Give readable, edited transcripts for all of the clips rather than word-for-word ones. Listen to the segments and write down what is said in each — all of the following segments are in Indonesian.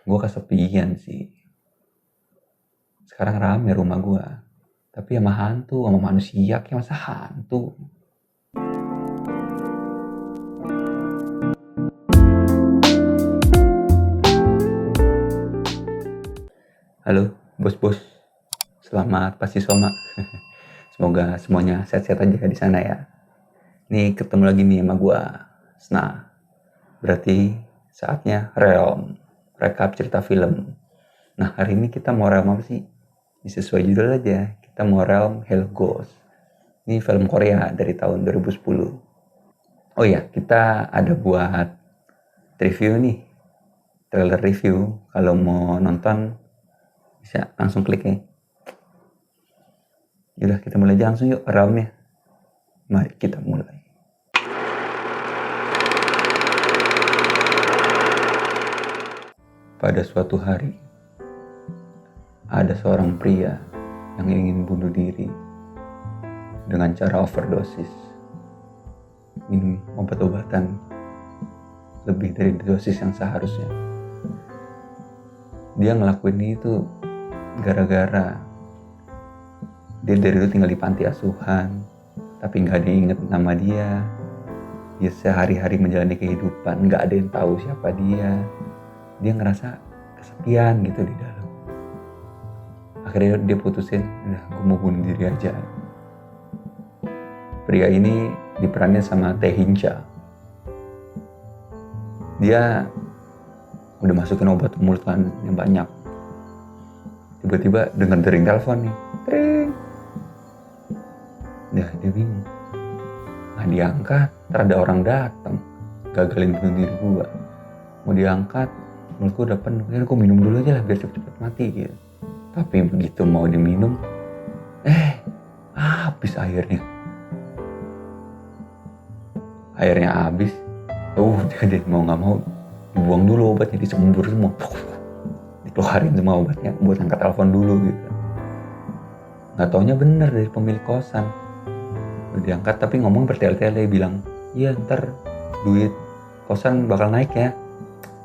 Gue kesepian sih. Sekarang rame rumah gue, tapi sama hantu, sama manusia, kayak masa hantu. Halo, bos-bos. Selamat pasti Soma. Semoga semuanya sehat-sehat aja di sana ya. Nih ketemu lagi nih sama gue, Sna. Berarti saatnya Realm, rekap cerita film. Nah, hari ini kita mau Realm apa sih? Sesuai judul aja, kita mau Realm Hell Ghost. Ini film Korea dari tahun 2010. Oh iya, kita ada buat review nih, trailer review. Kalau mau nonton bisa langsung klik ya. Yaudah, kita mulai aja langsung yuk Realmnya. Mari kita mulai. Pada suatu hari, ada seorang pria yang ingin bunuh diri dengan cara overdosis. Minum obat-obatan lebih dari dosis yang seharusnya. Dia ngelakuin itu gara-gara dia dari dulu tinggal di panti asuhan, tapi gak ada yang inget nama dia. Dia sehari-hari menjalani kehidupan, gak ada yang tahu siapa dia. Dia ngerasa kesepian gitu di dalam. Akhirnya dia putusin, udah gue mau bunuh diri aja. Pria ini diperankan sama Tae Hin-cha. Dia udah masukin obat mulut kan yang banyak. Tiba-tiba dengar dering telepon nih. Tring. Dia bingung. Nah diangkat, terada orang datang. Gagalin bunuh diri gua. Mau diangkat, mulutku udah penuh. Ya gue minum dulu aja lah biar cepet-cepet mati gitu. Tapi begitu mau diminum, habis airnya. Airnya habis. Jadi mau gak mau dibuang dulu obatnya, disembur semua. Dikeluarin semua obatnya buat angkat telepon dulu gitu. Gak taunya bener dari pemilik kosan. Udah diangkat tapi ngomong bertele-tele bilang, iya ntar duit kosan bakal naik ya.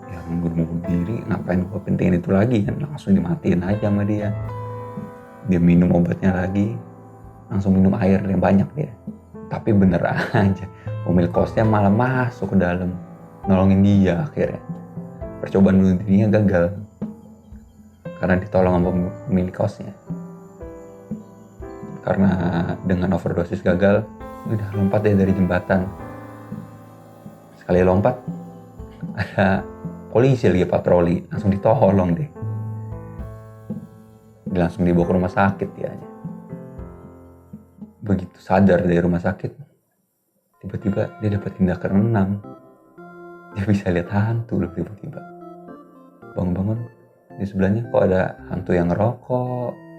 Ya mau diri, ngapain gue pentingin itu lagi kan, langsung dimatiin aja sama dia. Dia minum obatnya lagi, langsung minum air yang banyak dia. Tapi bener aja, pemilik kosnya malah masuk ke dalam, nolongin dia akhirnya. Percobaan bunuh dirinya gagal, karena ditolong sama pemilik kosnya. Karena dengan overdosis gagal, udah lompat deh dari jembatan. Sekali lompat, ada polisi lagi patroli, langsung ditolong deh. Dia langsung dibawa ke rumah sakit ya. Begitu sadar dari rumah sakit, tiba-tiba dia dapat tindakan 6. Dia bisa lihat hantu loh tiba-tiba. Bangun-bangun, di sebelahnya kok ada hantu yang ngerokok.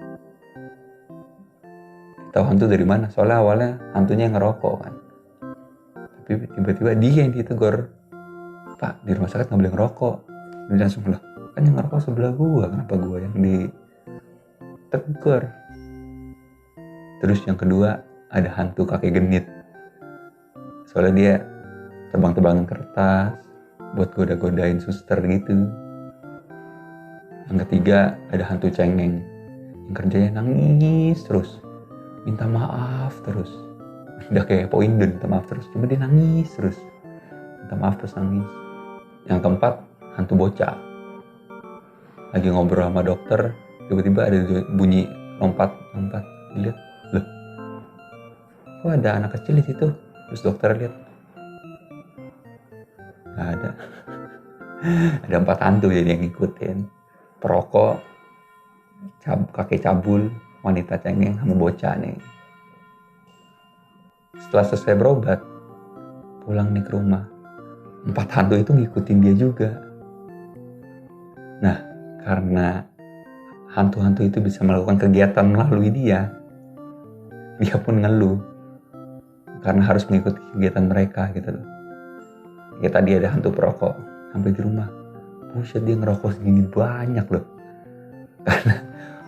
Tahu hantu dari mana? Soalnya awalnya hantunya yang ngerokok kan. Tapi tiba-tiba dia yang ditegur. Pak, di rumah sakit nggak boleh ngerokok. Dia langsung bilang, kan yang ngerokok sebelah gua, kenapa gua yang ditegur? Terus yang kedua, ada hantu kakek genit. Soalnya dia tebang-tebangan kertas buat goda-godain suster gitu. Yang ketiga, ada hantu cengeng yang kerjanya nangis terus, minta maaf terus. Udah kayak Poindun, minta maaf terus, cuma dia nangis terus, minta maaf terus nangis. Yang keempat, hantu bocah. Lagi ngobrol sama dokter, tiba-tiba ada bunyi lompat. Dilihat, loh, kok ada anak kecil di situ? Terus dokter lihat, nggak ada. Ada 4 hantu jadi yang ngikutin. Perokok, kakek cabul, wanita cengeng, sama bocah nih. Setelah selesai berobat, pulang nih ke rumah, 4 hantu itu ngikutin dia juga. Nah, karena hantu-hantu itu bisa melakukan kegiatan melalui dia pun ngeluh karena harus mengikuti kegiatan mereka gitu loh. Ya tadi ada hantu perokok, sampai di rumah, buset dia ngerokok segini banyak loh. Karena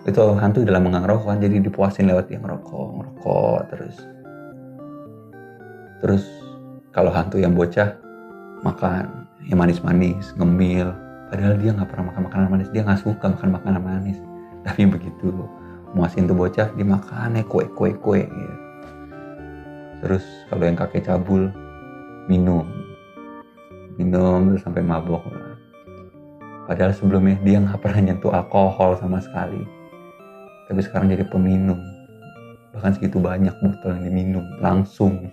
itu hantu udah lama gak ngerokok kan, jadi dipuasin lewat dia ngerokok terus kalau hantu yang bocah makan yang manis-manis, ngemil, Padahal dia nggak pernah makan makanan manis, dia nggak suka makan makanan manis. Tapi begitu muasin tuh bocah, dia makannya kue gitu. Terus kalau yang kakek cabul, minum terus sampai mabok. Padahal sebelumnya dia nggak pernah nyentuh alkohol sama sekali, tapi sekarang jadi peminum. Bahkan segitu banyak botol yang diminum langsung.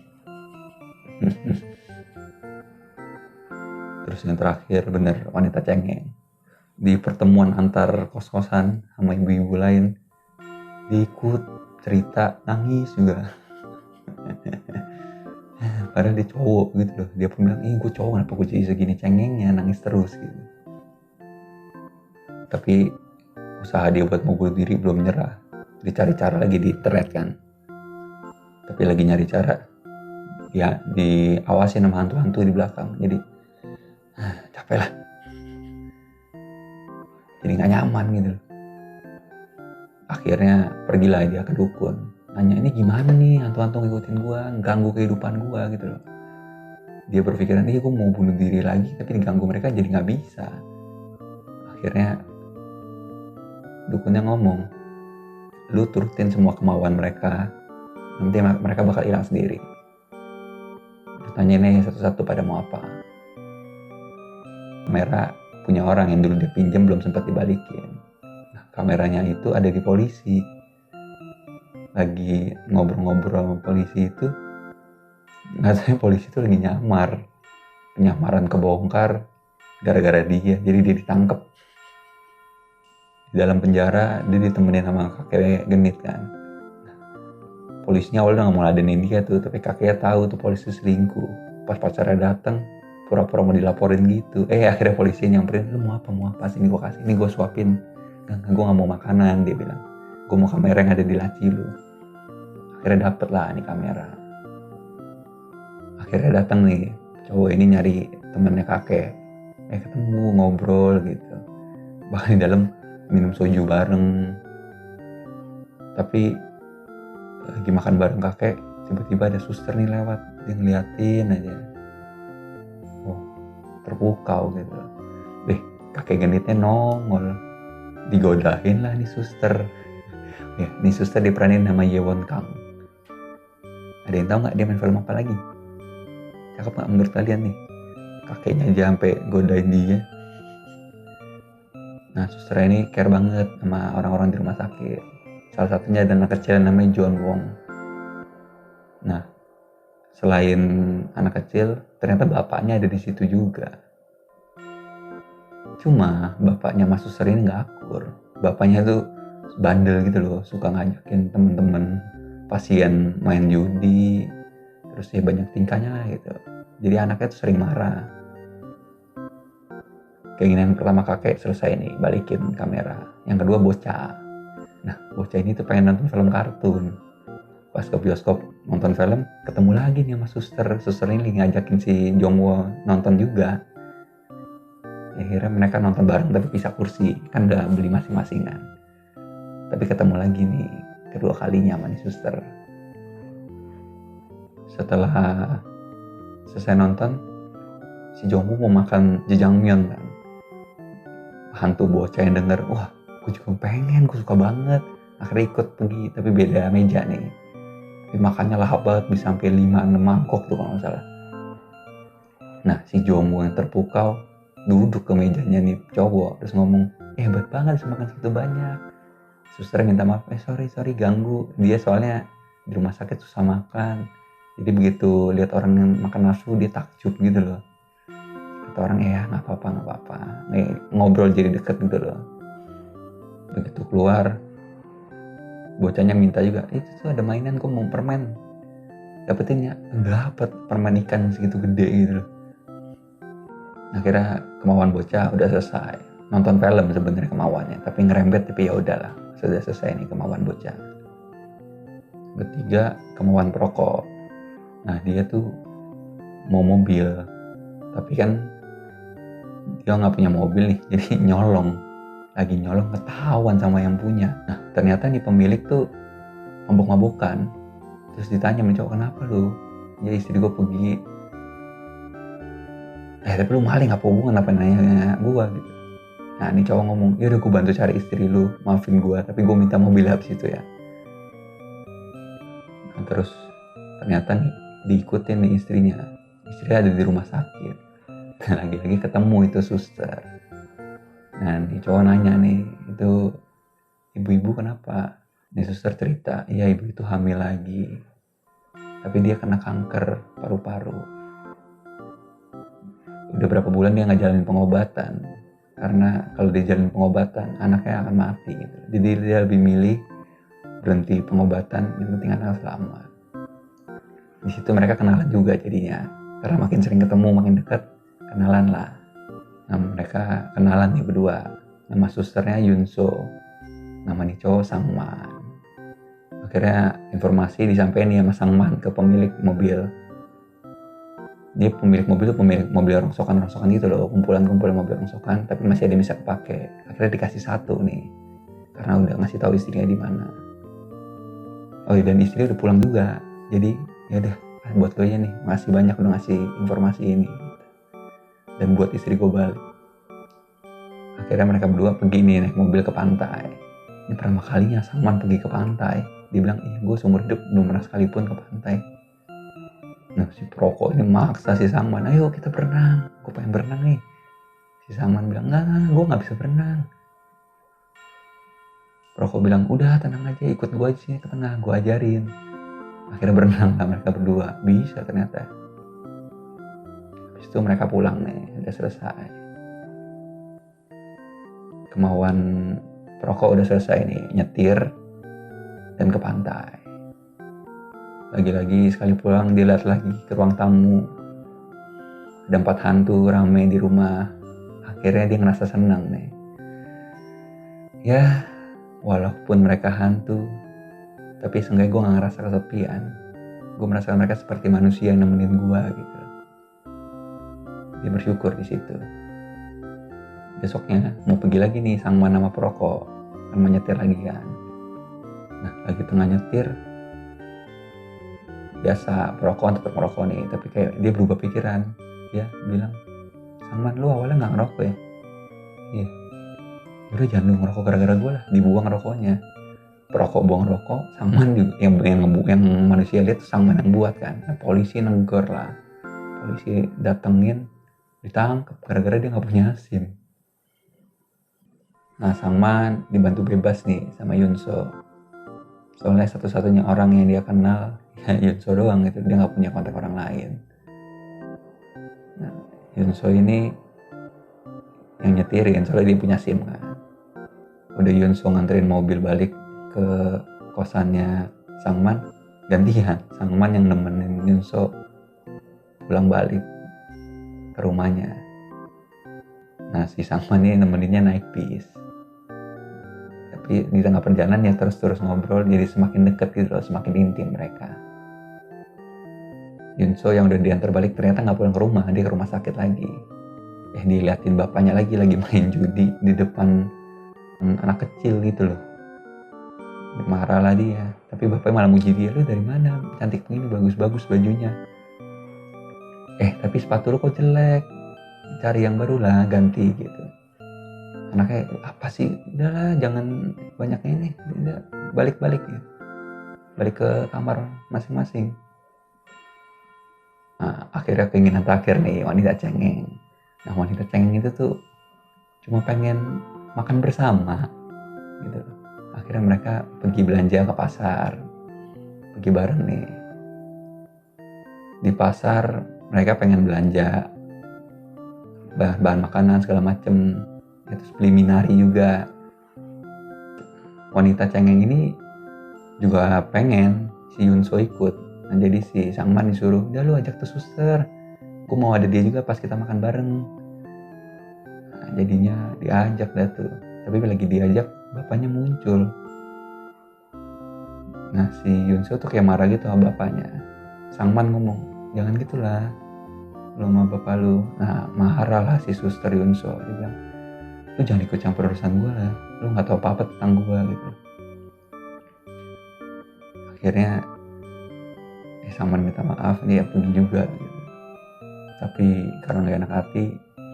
Terus yang terakhir bener wanita cengeng. Di pertemuan antar kos-kosan sama ibu-ibu lain, dia ikut cerita, nangis juga. Padahal dia cowok gitu loh. Dia pun bilang, gue cowok kenapa gue jadi segini cengengnya, nangis terus gitu. Tapi usaha dia buat mau bunuh diri belum nyerah. Dicari cara lagi di internet kan. Tapi lagi nyari cara, ya diawasi sama hantu-hantu di belakang. Jadi capek lah. Jadi gak nyaman gitu loh. Akhirnya pergilah dia ke dukun. Nanya, ini gimana nih hantu-hantu ngikutin gue, ganggu kehidupan gue gitu loh. Dia berpikiran, gue mau bunuh diri lagi tapi diganggu mereka jadi gak bisa. Akhirnya dukunnya ngomong, lu turutin semua kemauan mereka, nanti mereka bakal hilang sendiri. Terus tanyain satu-satu pada mau apa. Kamera punya orang yang dulu dia pinjam belum sempat dibalikin. Nah, kameranya itu ada di polisi. Lagi ngobrol-ngobrol sama polisi itu, nggak tahu polisi itu lagi nyamar. Penyamaran kebongkar gara-gara dia, jadi dia ditangkap. Di dalam penjara dia ditemenin sama kakek genit kan. Polisinya awalnya nggak mau ladenin dia tuh, tapi kakeknya tahu tuh polisi selingkuh. Pas pacarnya datang, pura-pura mau dilaporin gitu. Akhirnya polisi nyamperin, lu mau apa sini gue kasih, ini gue suapin. Gue nggak mau makanan, dia bilang. Gue mau kamera yang ada di laci lu. Akhirnya dapet lah nih kamera. Akhirnya datang nih cowok ini nyari temennya kakek. Ketemu ngobrol gitu. Bahkan di dalam minum soju bareng. Tapi lagi makan bareng kakek, tiba-tiba ada suster nih lewat, dia ngeliatin aja. Terpukau gitu. Kakek genitnya nongol, digodain lah nih suster. Nih suster diperanin nama Yewon Kang. Ada yang tahu nggak dia main film apa lagi? Cakep nggak menurut kalian nih? Kakeknya aja sampai godain dia. Nah, suster ini care banget sama orang-orang di rumah sakit. Salah satunya ada anak kecil namanya John Wong. Nah, selain anak kecil, ternyata bapaknya ada di situ juga. Cuma bapaknya Mas Suster ini nggak akur. Bapaknya tuh bandel gitu loh, suka ngajakin temen-temen pasien main judi, terus dia banyak tingkahnya lah gitu. Jadi anaknya tuh sering marah. Keinginan pertama kakek selesai nih, balikin kamera. Yang kedua bocah. Nah, bocah ini tuh pengen nonton film kartun. Pas ke bioskop nonton film, ketemu lagi nih sama suster. Suster ini ngajakin si Jongwo nonton juga. Akhirnya mereka nonton bareng tapi pisah kursi. Kan udah beli masing-masingan. Tapi ketemu lagi nih, kedua kalinya sama nih suster. Setelah selesai nonton, si Jongwo mau makan jjajangmyeon kan. Hantu bocah yang denger, wah gue juga pengen, gue suka banget. Akhirnya ikut pergi, tapi beda meja nih. Tapi makannya lahap banget, bisa sampai 5-6 mangkok tuh kalau gak salah. Nah, si Jongwo yang terpukau duduk ke mejanya nih cowok, terus ngomong, hebat banget bisa makan segitu banyak. Suster minta maaf, sorry ganggu. Dia soalnya di rumah sakit susah makan. Jadi begitu lihat orang yang makan nafsu, dia takjub gitu loh. Kata orang, gak apa-apa. Ngobrol jadi deket gitu loh. Begitu keluar, bocahnya minta juga, itu tuh ada mainan, gue mau permen. Dapetin ya? Dapet permen ikan segitu gede gitu loh. Akhirnya kemauan bocah udah selesai. Nonton film sebenarnya kemauannya, tapi ngerembet, tapi ya udahlah, sudah selesai nih kemauan bocah. Ketiga, kemauan perokok. Nah, dia tuh mau mobil, tapi kan dia nggak punya mobil nih, jadi nyolong. Lagi nyolong ketahuan sama yang punya. Nah, ternyata nih pemilik tuh mabuk-mabukan. Terus ditanya sama cowok, kenapa lu? Ya istri gue pergi. Tapi lu maling, apa hubungan, apa nanya gue gitu. Nah ini cowok ngomong, ya udah gue bantu cari istri lu, maafin gue, tapi gue minta mobil habis itu ya. Nah, terus ternyata nih diikutin nih istrinya ada di rumah sakit. Dan lagi-lagi ketemu itu suster. Nah nih cowok nanya nih, itu ibu-ibu kenapa? Nih suster cerita, iya ibu itu hamil lagi, tapi dia kena kanker paru-paru. Udah berapa bulan dia nggak jalanin pengobatan, karena kalau dia jalanin pengobatan anaknya akan mati gitu. Jadi dia lebih milih berhenti pengobatan, yang penting anak selamat. Di situ mereka kenalan juga jadinya, karena makin sering ketemu makin dekat, kenalan lah. Nah mereka kenalan nih berdua. Nama susternya Yunso, nama nih cowok Sangman. Akhirnya informasi disampaikan ya sama Sangman ke pemilik mobil. Dia pemilik mobil itu pemilik mobil rongsokan gitu loh, kumpulan mobil rongsokan, tapi masih ada yang bisa kepake. Akhirnya dikasih satu nih, karena udah ngasih tahu istrinya di mana. Oh iya, dan istri udah pulang juga, jadi ya udah buat gue aja nih, makasih banyak udah ngasih informasi ini, dan buat istri gue balik. Akhirnya mereka berdua pergi nih naik mobil ke pantai. Ini pertama kalinya Sangman pergi ke pantai. Dia bilang, gue seumur hidup belum pernah sekalipun ke pantai. Nah si perokok ini maksa si Sangman, ayo kita berenang, gue pengen berenang nih. Si Sangman bilang, enggak, gue gak bisa berenang. Perokok bilang, udah tenang aja, ikut gue aja sini ke tengah, gue ajarin. Akhirnya berenang lah mereka berdua, bisa ternyata. Habis itu mereka pulang nih, udah selesai. Kemauan perokok udah selesai nih, nyetir dan ke pantai. Lagi-lagi sekali pulang dia lihat lagi ke ruang tamu, ada 4 hantu rame di rumah. Akhirnya dia ngerasa senang nih. Ya walaupun mereka hantu, tapi seenggaknya gue gak ngerasa kesepian. Gue merasa mereka seperti manusia yang nemenin gue gitu. Dia bersyukur di situ. Besoknya mau pergi lagi nih Sangman sama perokok, kan menyetir lagi kan. Nah lagi tengah nyetir, biasa perokok tetap merokok nih, tapi kayak dia berubah pikiran. Dia bilang, Sangman lu awalnya gak ngerokok ya? Iya. Udah jangan lu ngerokok gara-gara gue lah, dibuang rokoknya. Perokok buang rokok, Sangman juga yang manusia lihat Sangman yang buat kan. Nah, polisi negor lah, polisi datengin, ditangkap gara-gara dia gak punya SIM. Nah Sangman dibantu bebas nih sama Yunso. Soalnya satu-satunya orang yang dia kenal ya Yunso doang gitu, dia gak punya kontak orang lain. Nah Yunso ini yang nyetirin soalnya dia punya SIM kan. Udah Yunso nganterin mobil balik ke kosannya Sangman, gantian Sangman yang nemenin Yunso pulang balik ke rumahnya. Nah si Sangman ini nemeninnya naik bis. Tapi di tengah perjalanan ya terus ngobrol, jadi semakin dekat gitu loh, semakin intim mereka. Yunso yang udah diantar balik ternyata gak pulang ke rumah, dia ke rumah sakit lagi. Diliatin bapaknya lagi main judi di depan anak kecil gitu loh. Marah lah dia, tapi bapaknya malah muji dia, lu dari mana? Cantik begini, bagus-bagus bajunya. Tapi sepatu lu kok jelek, cari yang baru lah, ganti gitu. Anaknya, apa sih? Udahlah, jangan banyak ini, udah balik gitu. Balik ke kamar masing-masing. Nah, akhirnya keinginan terakhir nih, wanita cengeng. Nah, wanita cengeng itu tuh cuma pengen makan bersama gitu. Akhirnya mereka pergi belanja ke pasar, pergi bareng nih. Di pasar mereka pengen belanja bahan makanan segala macem, terus beli minari juga. Wanita cengeng ini juga pengen si Yunso ikut. Nah jadi si Sangman disuruh, udah lu ajak tuh suster, gue mau ada dia juga pas kita makan bareng. Nah jadinya diajak dah tuh, tapi lagi diajak bapaknya muncul. Nah si Yunso tuh kayak marah gitu sama bapaknya. Sangman ngomong, jangan gitulah lu sama bapak lu. Nah marah lah si suster Yunso, dia bilang, lu jangan ikut campur urusan gue lah, lu gak tahu apa-apa tentang gue gitu. Akhirnya Sangman minta maaf, dia pergi juga gitu. Tapi karena gak enak hati,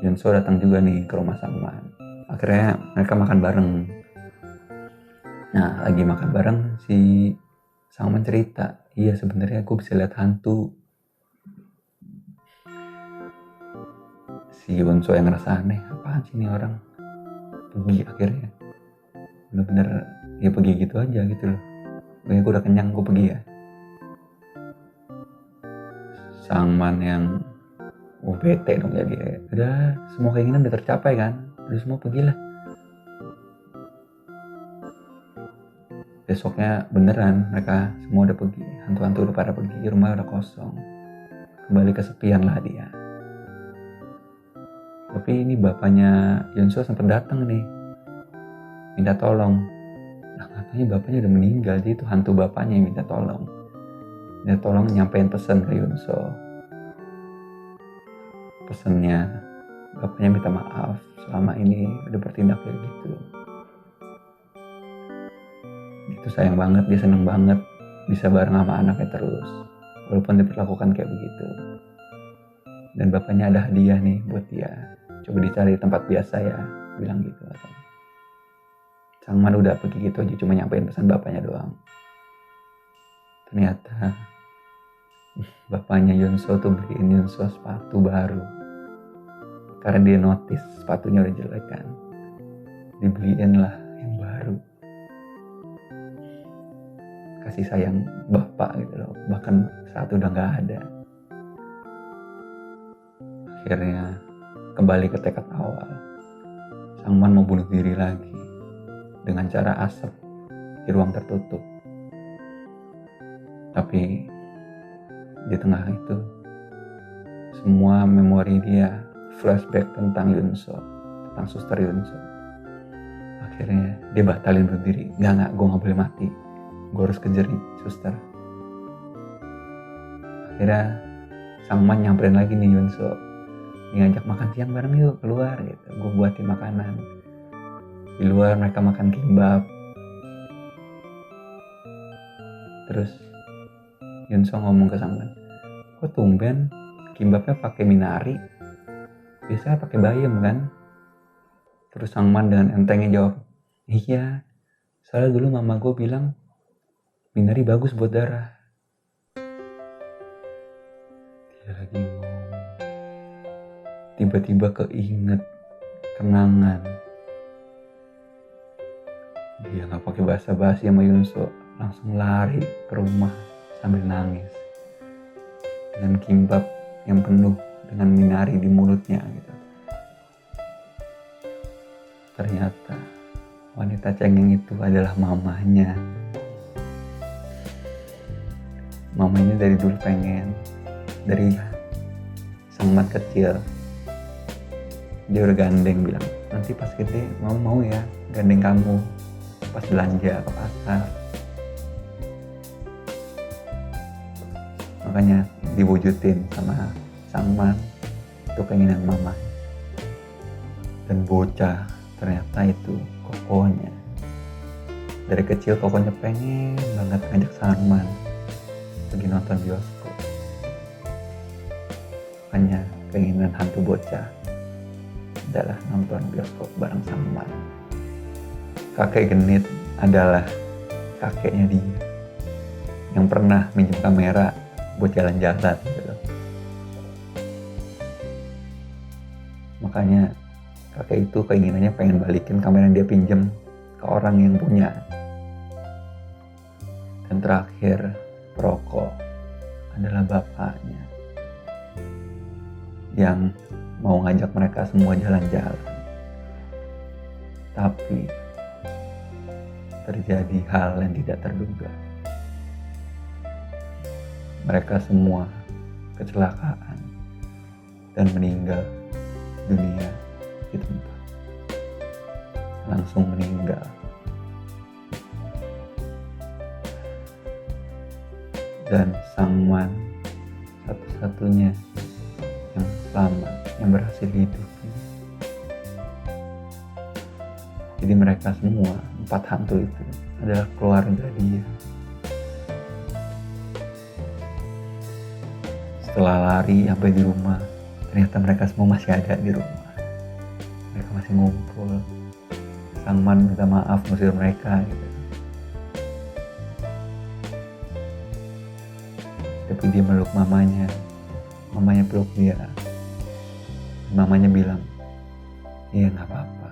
Yunso datang juga nih ke rumah Sangman. Akhirnya mereka makan bareng. Nah, lagi makan bareng si Sangman cerita, iya sebenarnya aku bisa lihat hantu. Si Yunso yang ngerasa aneh, apaan sih ini orang, pergi akhirnya. Bener-bener dia pergi gitu aja gitu loh. Kayaknya gue udah kenyang, gue pergi ya. Sangman yang bete dong ya dia. Udah semua keinginan udah tercapai kan, udah semua pergilah. Besoknya beneran mereka semua udah pergi, hantu-hantu udah pada pergi, rumah udah kosong, kembali kesepian lah dia. Tapi ini bapaknya Yunso sempat datang nih, minta tolong. Nah katanya bapaknya udah meninggal, jadi itu hantu bapaknya yang minta tolong nyampein pesan ke Yunso. Pesannya, bapaknya minta maaf selama ini udah bertindak kayak gitu. Itu sayang banget, dia seneng banget bisa bareng sama anaknya terus, walaupun diperlakukan kayak begitu. Dan bapaknya ada hadiah nih buat dia, coba dicari tempat biasa ya, bilang gitu. Sangman udah pergi gitu aja, cuma nyampein pesan bapaknya doang. Ternyata bapaknya Yunso tuh beliin Yunso sepatu baru, karena dia notice sepatunya udah jelek kan, dibeliin lah yang baru. Kasih sayang bapak gitu loh, bahkan saat udah gak ada. Akhirnya kembali ke tekad awal, Sangman mau bunuh diri lagi dengan cara asap di ruang tertutup. Tapi di tengah itu semua memori dia flashback tentang Yunso, tentang suster Yunso. Akhirnya dia batalin bunuh diri. Enggak, gue gak boleh mati, gue harus kejar suster. Akhirnya Sangman nyamperin lagi nih Yunso, dia ngajak makan siang bareng yuk keluar gitu, gue buatin makanan. Di luar mereka makan kimbap. Terus Yunso ngomong ke Sangman, kok tumben kimbapnya pakai minari, biasanya pakai bayam kan? Terus Sangman dengan entengnya jawab, iya, soalnya dulu mama gue bilang minari bagus buat darah. Dia lagi ngomong, tiba-tiba keinget kenangan. Dia gak pakai basa-basi sama Yunso, langsung lari ke rumah sambil nangis dengan kimbap yang penuh dengan minari di mulutnya gitu. Ternyata wanita cengeng itu adalah mamanya. Mamanya dari dulu pengen, dari Sangman kecil dia udah gandeng, bilang nanti pas gede mau ya gandeng kamu pas belanja ke pasar. Makanya diwujudin sama Sangman itu keinginan mama. Dan bocah ternyata itu kokonya. Dari kecil kokonya pengen banget ngajak Sangman pergi nonton bioskop. Makanya keinginan hantu bocah adalah nonton bioskop bareng Sangman. Kakek genit adalah kakeknya dia yang pernah minjem kamera buat jalan-jalan gitu. Makanya kakek itu keinginannya pengen balikin kamera yang dia pinjem ke orang yang punya. Dan terakhir perokok adalah bapaknya yang mau ngajak mereka semua jalan-jalan. Tapi terjadi hal yang tidak terduga. Mereka semua kecelakaan dan meninggal dunia di tempat. Langsung meninggal. Dan Sangman satu-satunya yang selamat, yang berhasil hidup. Jadi mereka semua 4 hantu itu adalah keluarga dia. Setelah lari sampai di rumah, ternyata mereka semua masih ada di rumah. Mereka masih ngumpul. Sang Man minta maaf ngusir mereka gitu. Tapi dia meluk mamanya peluk dia. Mamanya bilang, iya gak apa-apa,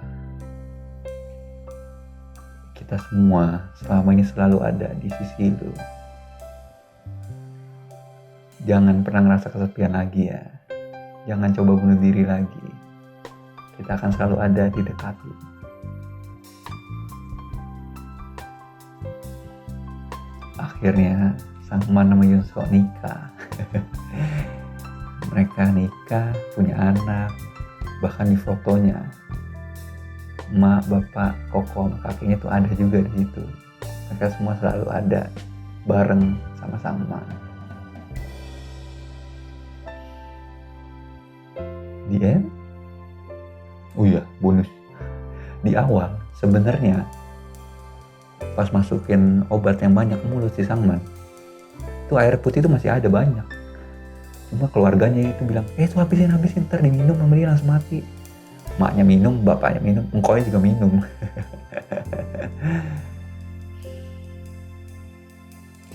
kita semua selama ini selalu ada di sisi lu. Jangan pernah ngerasa kesepian lagi ya. Jangan coba bunuh diri lagi. Kita akan selalu ada di dekat lu. Akhirnya Sang Man sama Yunso nikah. Mereka nikah, punya anak. Bahkan di fotonya emak, bapak, koko, kakeknya tuh ada juga di situ. Mereka semua selalu ada bareng sama-sama. Di end, oh iya bonus, di awal sebenarnya pas masukin obat yang banyak ke mulut si Sang Man, itu air putih itu masih ada banyak. Cuma keluarganya itu bilang, itu habisin, ntar diminum sama dia langsung mati. Maknya minum, bapaknya minum, engkonya juga minum.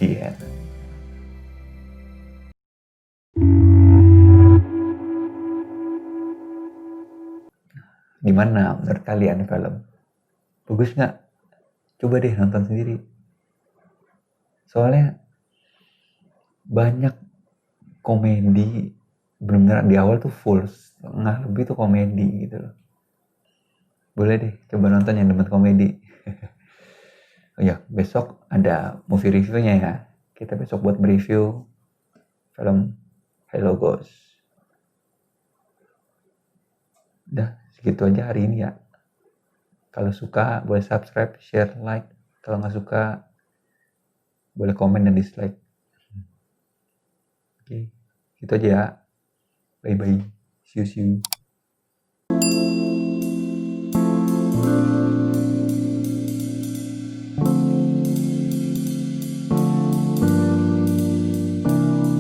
Iya. Gimana menurut kalian film? Bagus nggak? Coba deh nonton sendiri. Soalnya banyak komedi, benar-benar di awal tuh full, setengah lebih tuh komedi gitu loh. Boleh deh coba nonton yang demen komedi. Oh ya, besok ada movie reviewnya ya. Kita besok buat mereview film Hello Ghost. Udah segitu aja hari ini ya. Kalau suka boleh subscribe, share, like. Kalau nggak suka boleh komen dan dislike. Oke, gitu aja ya. Bye bye. See you.